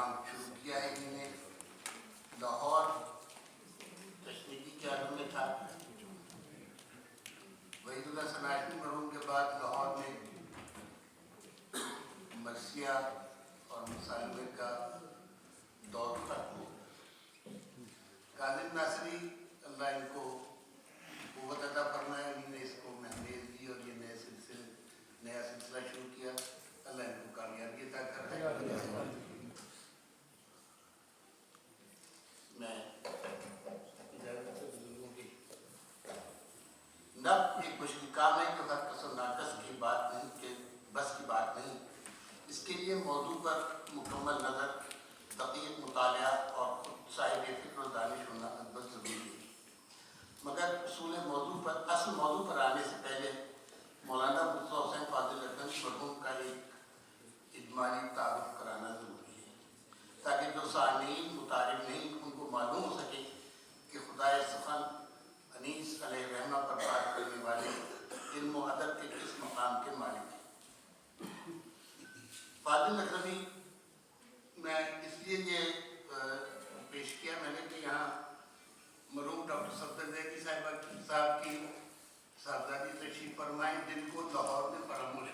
کام شروع کیا ہے انہوں نے. لاہور تشنیدی کے عالم میں تھا. وحید اللہ صنعتی مرحوم کے بعد لاہور میں مرثیہ اور مصالحے کا دور ختم ہو. کاظم ناصری اللہ ان کو قوت عطا فرمائے, انہوں نے اس کو مہمیز دی اور یہ نیا سلسلہ شروع کیا. اللہ ان کو کامیابی عطا کر رہے ہیں. میں اجازت بزرگوں کی نب ایک مشکل کام ہے جو ہر کس و ناقص کی بات نہیں, کہ بس کی بات نہیں. اس کے لیے موضوع پر مکمل نظر, دقیق مطالعہ اور خود صاحب فکر و دانش ہونا بہت ضروری ہے. مگر اصل موضوع پر آنے سے پہلے مولانا مرتضیٰ حسین فاضل اکرم مرحوم کا ایک اجمالی تعارف کرانا ضروری ہے, تاکہ جو سامعین متعارف نہیں ان کو معلوم ہو سکے کہ خدائے سخن انیس علیہ الرحمہ پر بات کرنے والے علم و ادب کے کس مقام کے مالک ہیں. فاضل اکرمی میں اس لیے یہ پیش کیا میں نے کہ یہاں مرحوم ڈاکٹر صفدر زیدی صاحب کی صاحبزادی تشریف فرمائیں, جن کو لاہور میں فراموش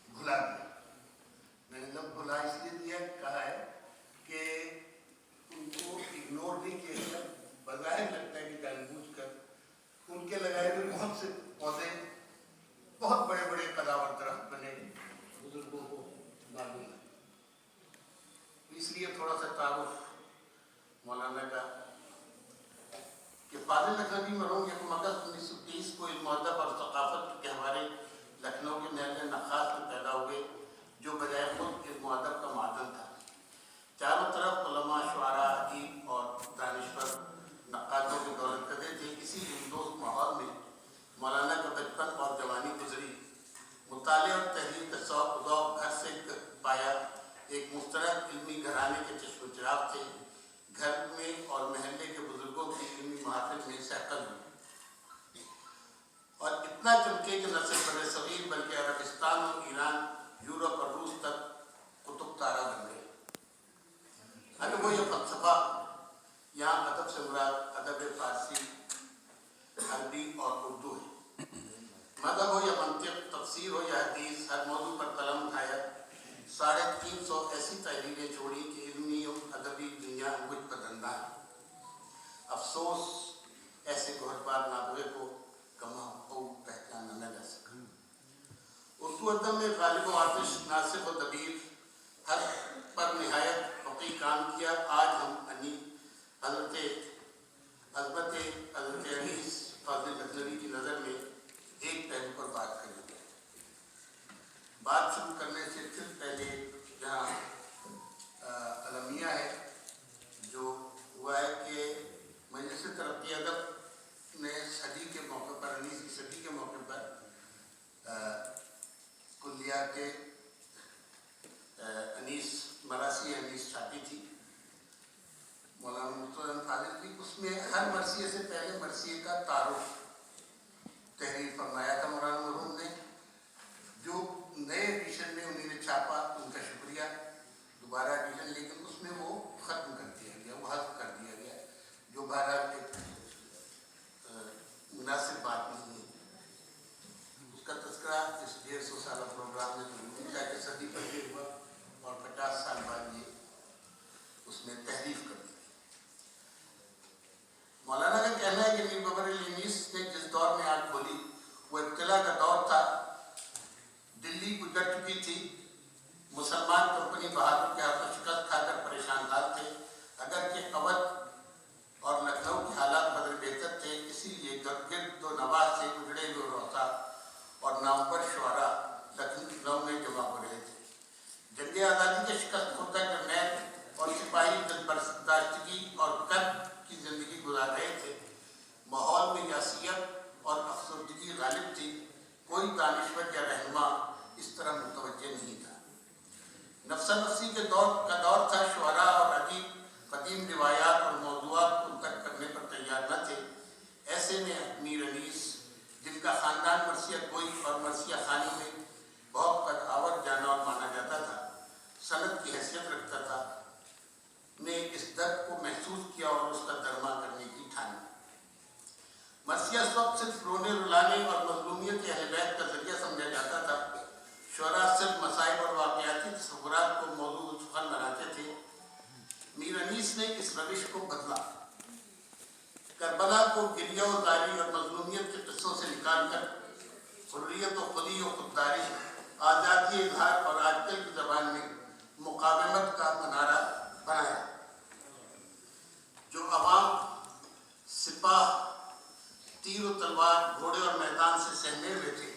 بھلا دیا. میں نے لفظ بھلا اس لیے دیا کہا ہے کہ ان کو اگنور نہیں کیا گیا. بظاہر لگتا ہے کہ جان بوجھ کر ان کے لگائے ہوئے بہت سے پودے بہت بڑے بڑے قداور درخت بنے, بزرگوں کو معلوم ہے. اس لیے تھوڑا سا تعارف مولانا کا کہ فاضل اکرمی مرحوم 1 اگست 1930 کو علم و ادب اور ثقافت کے گہوارے لکھنؤ کے محل نخاس میں پیدا ہوئے, جو بجائے خود علم و ادب کا معدن تھا. چاروں طرف علماء, شعراء, ادیب اور دانشور نقادوں کے دولت کدے تھے. اسی دوست ماحول میں مولانا کا بچپن اور جوانی گزری. مطالعے اور تحریر کا ذوق گھر سے پایا. ایک مشترک علمی گھرانے کے چشم و چراغ تھے. گھر میں اور محلے کے بزرگوں کی علمی محافل میں سہقل ہوئی اور اتنا چمکے کہ نہ صرف بر صغیر بلکہ عربستان اور ایران, یورپ اور روس تک قطب تارہ بن گئے. اگر وہ یہ فلسفہ, یہاں ادب سے مراد ادب فارسی, عربی اور اردو ہے. مذہب ہو یا منطق, تفسیر ہو یا حدیث, ہر موضوع پر قلم اٹھایا. 350 ایسی تحریریں چھوڑی کہ علمی و ادبی دنیا انگوش بدندہ ہے. افسوس ایسے گہربار نابغے کو کما پہچانا نہ جا سکا. اردو ادب میں غالب و آتش, ناصف و دبیر ہر پر نہایت فقیہ کام کیا. آج ہم حضرت انیس فاضل اکرمی کی نظر میں ایک پہلو پر بات کریں گے. بات شروع کرنے سے صرف پہلے جہاں المیہ ہے جو ہوا ہے کہ مجلس ترقی ادب نے صدی کے موقع پر, 19ویں صدی کے موقع پر کلیات انیس مراثی انیس چھاپی تھی مولانا مرتضیٰ فاضل کی. اس میں ہر مرثیے سے پہلے مرثیے کا تعارف تحریر فرمایا تھا مولانا مرحوم نے. جو نئے ایڈیشن میں انہوں نے چھاپا ان کا شکریہ, دوبارہ ایڈیشن, لیکن اس میں وہ ختم کر دیا گیا, وہ حذف کر دیا گیا, جو بہرحال ایک مناسب بات نہیں ہے. اس کا تذکرہ اس 150 سالہ پروگرام میں ضرور ہے کہ صدی پر یہ ہوا اور 50 سال بعد یہ اس میں تحریف کر دی. مولانا کا کہنا ہے کہ میر بابر انیس نے جس دور میں آنکھ کھولی وہ ابتلا کا دور تھا. دلی گزر چکی تھی, مسلمان کمپنی بہادر کے ہاتھوں شکست کھا کر پریشان حال تھے. اگرچہ اودھ اور لکھنؤ کے حالات بدل بہتر تھے, اسی لیے گرد و نواز سے اجڑے ہوئے روسا اور نامور شعراء لکھنؤ میں جمع ہو رہے تھے. جنگ آزادی کے شکست خوردہ جرنیل اور سپاہی دل برداشتگی اور قد کی زندگی گزار رہے تھے. ماحول میں یاسیت اور افسردگی غالب تھی. کوئی دانشور یا رہنما اس طرح متوجہ نہیں تھا. نفسا نفسی کے دور تھا. شعراء اور ادیب قدیم روایات اور موضوعات کو ترک کرنے پر تیار نہ تھے. ایسے میں میر انیس, جن کا خاندان مرثیہ گوئی اور مرثیہ خوانی میں بہت قد آور جانا اور مانا جاتا تھا, سند کی رئیس نے اس روش کو بدلا، کربلا کو گریہ و زاری اور مظلومیت کے قصوں سے نکال کر حریت و خودی و خودداری، آزادی اظہار اور آج کل کی زبان میں مقاومت کا منارہ بنایا، جو عوام، سپاہ، تیر و تلوار، گھوڑے اور میدان سے سہمے ہوئے تھے،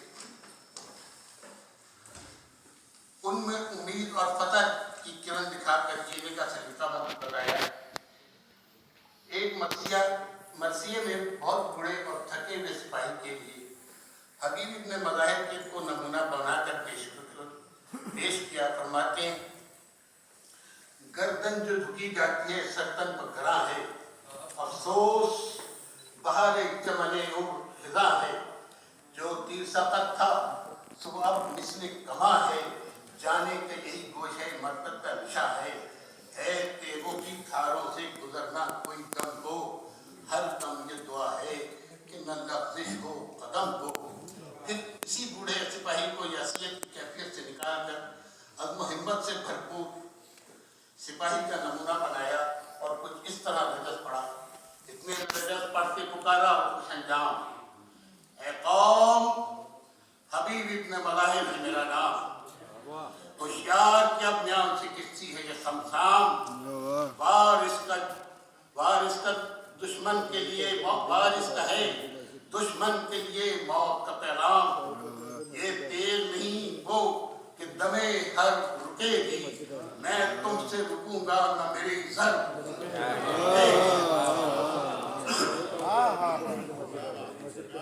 ان میں امید اور فتح کی کرن دکھا کر جینے کا سلیقہ بتایا۔ ایک مرثیے میں بہت بوڑھے اور تھکے ہوئے سپاہی کے لیے حبیب ابن مظاہر کو نمونہ بنا کر پیش کیا۔ فرماتے ہیں، گردن جو جھکی جاتی ہے سرتن پر گراں ہے، افسوس بہار چمن خزاں ہے، جو تیر سقط تھا صبح اب مثل کماں ہے، جانے کہ یہی گوشہ مرتب کا نشہ ہے تیغوں کی کھاروں سے گزرنا کوئی دم ہو، ہر دم یہ دعا ہے کہ نہ لفظش ہو قدم ہو۔ پھر اسی بوڑھے سپاہی کو یاسیت کی کیفیت سے نکال کر عزم و ہمت سے بھرپور سپاہی کا نمونہ بنایا اور کچھ اس طرح رجز پڑا، اتنے رجز پڑھ کے پکارا اور کچھ انجام، اے قوم حبیب ابن مظاہر ہے میرا نام، ہوشیار کیا بیان سے کسی ہے یہ خمسام، وارث کا دشمن کے لیے وارث کا ہے دشمن کے لیے موت کا پیغام، یہ تیر نہیں وہ کہ دمے ہر رکے گی، میں تم سے رکوں گا نہ میری زر۔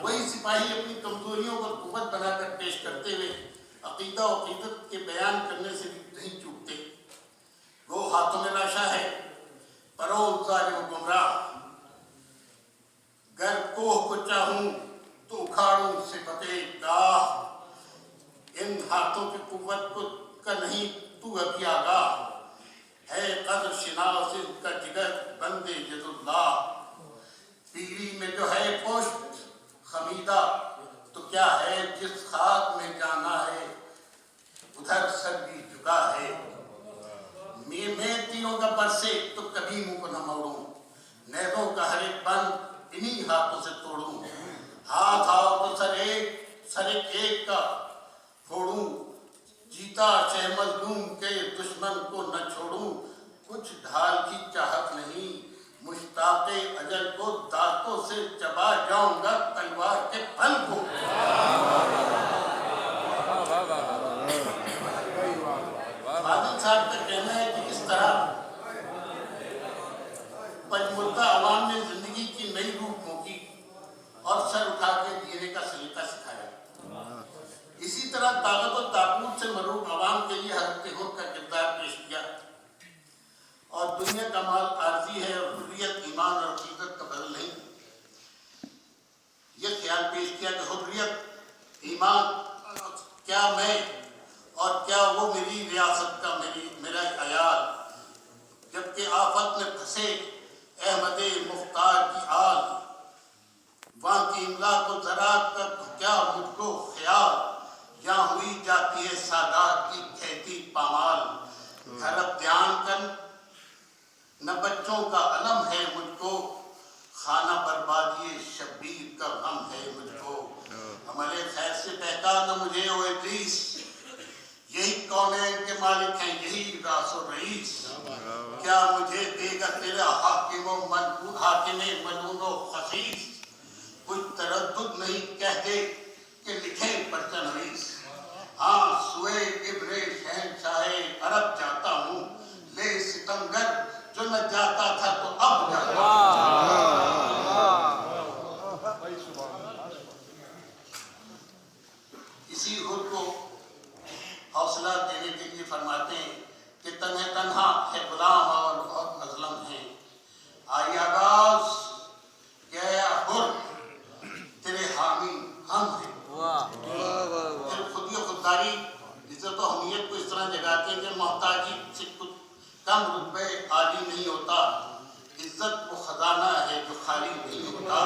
وہی سپاہی اپنی کمزوریوں کو قوت بنا کر پیش کرتے ہوئے عقیدہ و عقیدت کے بیان کرنے سے بھی نہیں چوکتے۔ وہ ہاتھوں میں لاشا ہے، پروز ظالم و گمراہ، گر کوہ کو چاہوں تو اکھاڑوں صفت گاہ، ان ہاتھوں کی قوت کا نہیں تو ابھی آگاہ، ہے قدر شناس ان کا جگر بندے ید اللہ، پیری میں جو ہے پشت خمیدہ تو کیا ہے، جس خاک میں جانا ہے ادھر سر بھی جھکا ہے، میں تیروں کا برسے تو کبھی منہ کو نہ موڑوں، نیزوں کا ہر ایک بند انہی ہاتھوں سے توڑوں، ہاتھ آؤ تو سر ایک کا پھوڑوں، جیتا شہ مظلوم کے دشمن کو نہ چھوڑوں، کچھ ڈھال کی چاہت نہیں مشتاق اجل کو دانتوں سے چبا جاؤں گا تلوار کے پھل کو۔ فاضل صاحب کا کہنا ہے کہ اس طرح پجمردہ عوام نے زندگی کی نئی روح پھونکی اور سر اٹھا کے جینے کا سلیقہ سکھایا۔ اسی طرح طاقت و طاقت سے مروب عوام کے لیے حضرت ہود کا کردار پیش کیا، اور دنیا کا مال عارضی ہے اور حریت ایمان اور عقیدت کا بدل نہیں۔ یہ خیال پیش کیا کہ حریت ایمان کیا میں اور کیا وہ میری ریاست کا میرا عیال، جبکہ آفت میں پھنسے احمد مختار کی آل، وہاں کی املا کو زراعت کا کیا مجھ کو خیال، یہاں ہوئی جاتی ہے سادات کی کھیتی پامال، گھر اب دھیان کر نہ بچوں کا علم ہے مجھ کو، خانہ بربادی شبیر کا غم ہے مجھ کو، عمل خیر سے بہتا نہ مجھے او ابلیس، یہی کونین کے مالک ہیں یہی راس و رئیس، کیا مجھے دے گا تیرا حاکم ملون و خسیس، کچھ تردد نہیں کہہ دے کہ لکھیں پرچہ نویس، ہاں سوئے ابر شہنشاہ عرب جاتا ہوں، لے ستمگر جو نہ جاتا تھا تو اب جاتا ہوں۔ اسی خود کو حوصلہ دینے کے لیے فرماتے ہیں کہ تنہا ہے غلام اور بہت مظلم ہیں، آئی آغاز کیا حر تیرے حامی ہم ہیں۔ پھر خودی و خودداری عزت و حمیت کو اس طرح جگاتے ہیں کہ محتاجی سے کچھ کم رتبے عالی نہیں ہوتا، عزت وہ خزانہ ہے جو خالی نہیں ہوتا۔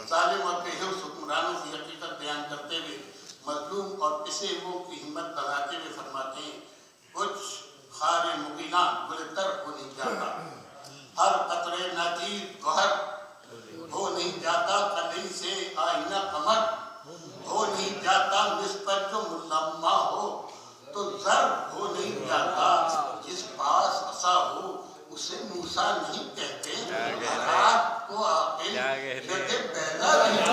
ظالم اور بے حوص حکمرانوں کی حقیقت بیان کرتے ہوئے مظلوم اور پسے ہوئے کی ہمت بڑھاتے ہوئے فرماتے ہیں، کچھ خار مغیلہ گل تر ہو نہیں جاتا، انسا نہیں کہتے، رات کو عاقل لگے بینا نہیں۔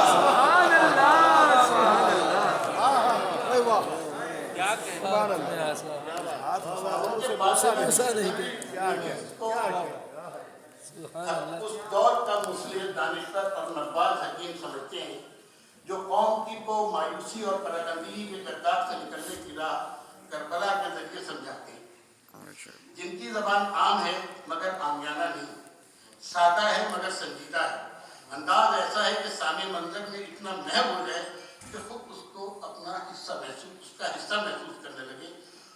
سبحان اللہ، سبحان اللہ، کیا سبحان اللہ، اس دور کا مصلح دانشور اور نواز حکیم سمجھتے ہیں جو قوم کی کو مایوسی اور پراکندگی کے گرداب سے نکلنے کی راہ کربلا کے ذریعے سمجھاتے ہیں، جن کی زبان عام ہے مگر عامیانہ نہیں، سادہ ہے مگر سنجیدہ ہے، انداز ایسا ہے کہ سامع منظر میں اتنا محو ہو جائے کہ خود اس کو اپنا حصہ محسوس، اس کا حصہ محسوس کرنے لگے،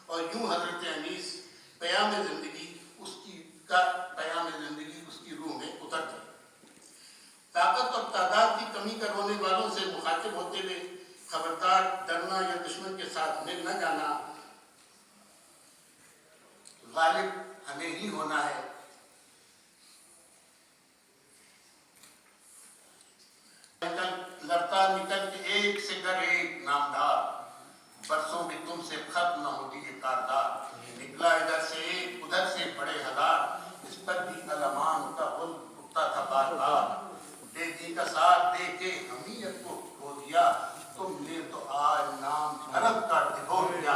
اور یوں حضرت انیس پیام زندگی اس کی روح میں اتر گئی۔ طاقت اور تعداد کی کمی کا رونے والوں سے مخاطب ہوتے ہوئے خبردار، ڈرنا یا دشمن کے ساتھ مل نہ جانا، غالب ہمیں ہی ہونا ہے۔ لڑتا نکل کے ایک سے گر ایک نامدار، برسوں بھی تم سے ختم نہ ہوتی یہ کاردار، نکلا ادھر سے ایک ادھر سے بڑے ہزار، اس پر بھی علمان کا غل اٹھتا تھا بار بار، بے جی کا ساتھ دے کے حمیت کو کھو دیا، تم نے تو آج نام عرب کا ڈبو دیا۔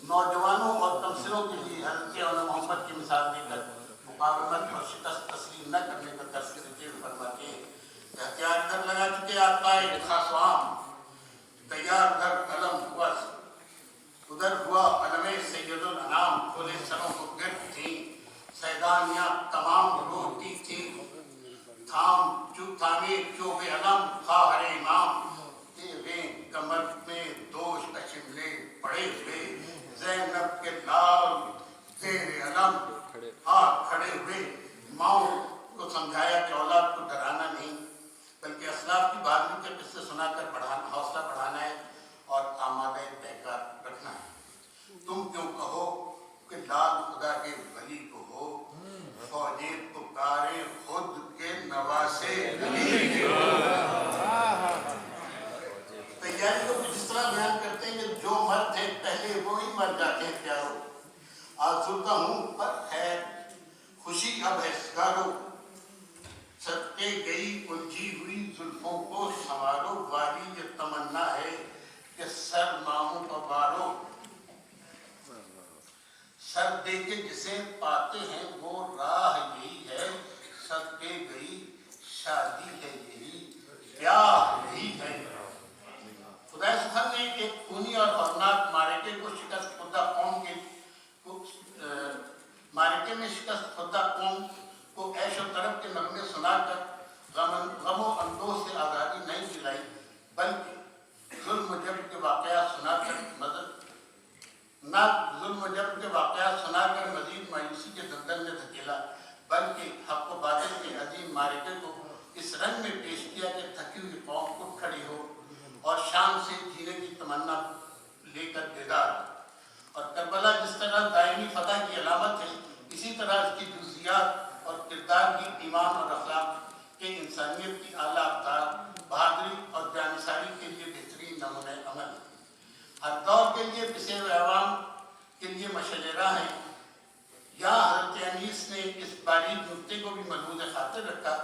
نوجوانوں اور تمثلوں کے لیے حضرت محمد کی مثال دے کر مقاومت اور شکست تسلیم نہ کرنے کا تذکرہ فرماتے ہیں۔ احتیاط ادھر لگا چکے آقا خاص عام، تیار ادھر علم ہوا، ادھر ہوا علم سید الانام، کھولے سروں کو گرد تھیں سیدانیاں تمام روحتی تھیں، تھامے چوب علم خواہر امام، تیغیں کمر میں دوش کا شملے پڑے ہوئے، زینب کے لال زیر علم کھڑے ہوئے، ماؤں کو سمجھایا کہ اولاد کو ڈرانا نہیں بلکہ اسلاف کی بہادری کے قصے سنا کر حوصلہ بڑھانا ہے اور آمادہ تحقیق رکھنا ہے۔ تم کیوں کہو کہ لال خدا کے ولی کو ہو، فوجیں پکارے خود کے نواسے علی کو۔ تیاری کو جس طرح بیان کرتے ہیں کہ جو مرد ہیں پہلے وہی مر جاتے ہیں پیارو، آزردہ ہوں پر خیر خوشی اب ہے سگارو، صدقے گئی الجھی ہوئی زلفوں کو سنوارو، والی یہ تمنا ہے کہ سر ماموں کا بارو، سر دے کے جسے پاتے ہیں وہ راہ یہی ہے، صدقے گئی شادی ہے یہی، بیاہ یہی ہے۔ خدا سبحانہ نے ایک خونی اور ہولناک معرکے کو شکست خوردہ قوم کے معرکے میں شکست خوردہ قوم کو عیش و طرب کے نغمے سنا کر غم و اندوہ سے آزادی نہیں دلائی، بلکہ ظلم و جبر کے واقعات سنا کر مزید مایوسی کے دلدل میں دھکیلا، بلکہ حق و باطل کے عظیم معرکے کو اس رنگ میں پیش کیا کہ تھکی ہوئی قوم اٹھ کھڑی ہو اور شام سے جینے کی تمنا لے کر بیدار ہو۔ اور کربلا جس طرح دائمی فتح کی علامت ہے، اسی طرح اس کی جزیات اور کردار کی ایمان اور اخلاق کے انسانیت کی اعلیٰ افطار، بہادری اور جانثاری کے لیے بہترین نمونۂ عمل ہے۔ ہر دور کے لیے پسے ہوئے عوام کے لیے مشعل راہ ہیں۔ یہاں حضرت انیس نے اس باریک نکتے کو بھی ملحوظ خاطر رکھا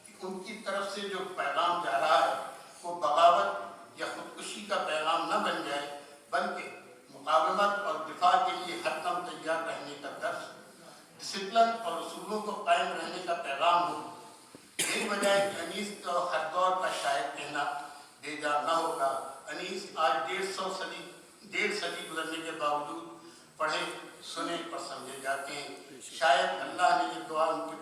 کہ ان کی طرف سے جو پیغام جا رہا ہے وہ بغاوت یا خودکشی کا پیغام نہ بن جائے، بلکہ مقاومت اور دفاع کے لیے ہر دم تیار رہنے کا درس، ڈسپلن اور اصولوں کو قائم رہنے کا پیغام ہو۔ یہی وجہ ہے کہ انیس کو ہر دور کا شاعر کہنا بے جا نہ ہوگا۔ انیس آج 1.5 صدی گزرنے کے باوجود پڑھے سنے اور سمجھے جاتے ہیں۔ شاید اللہ نے یہ دعا ان کے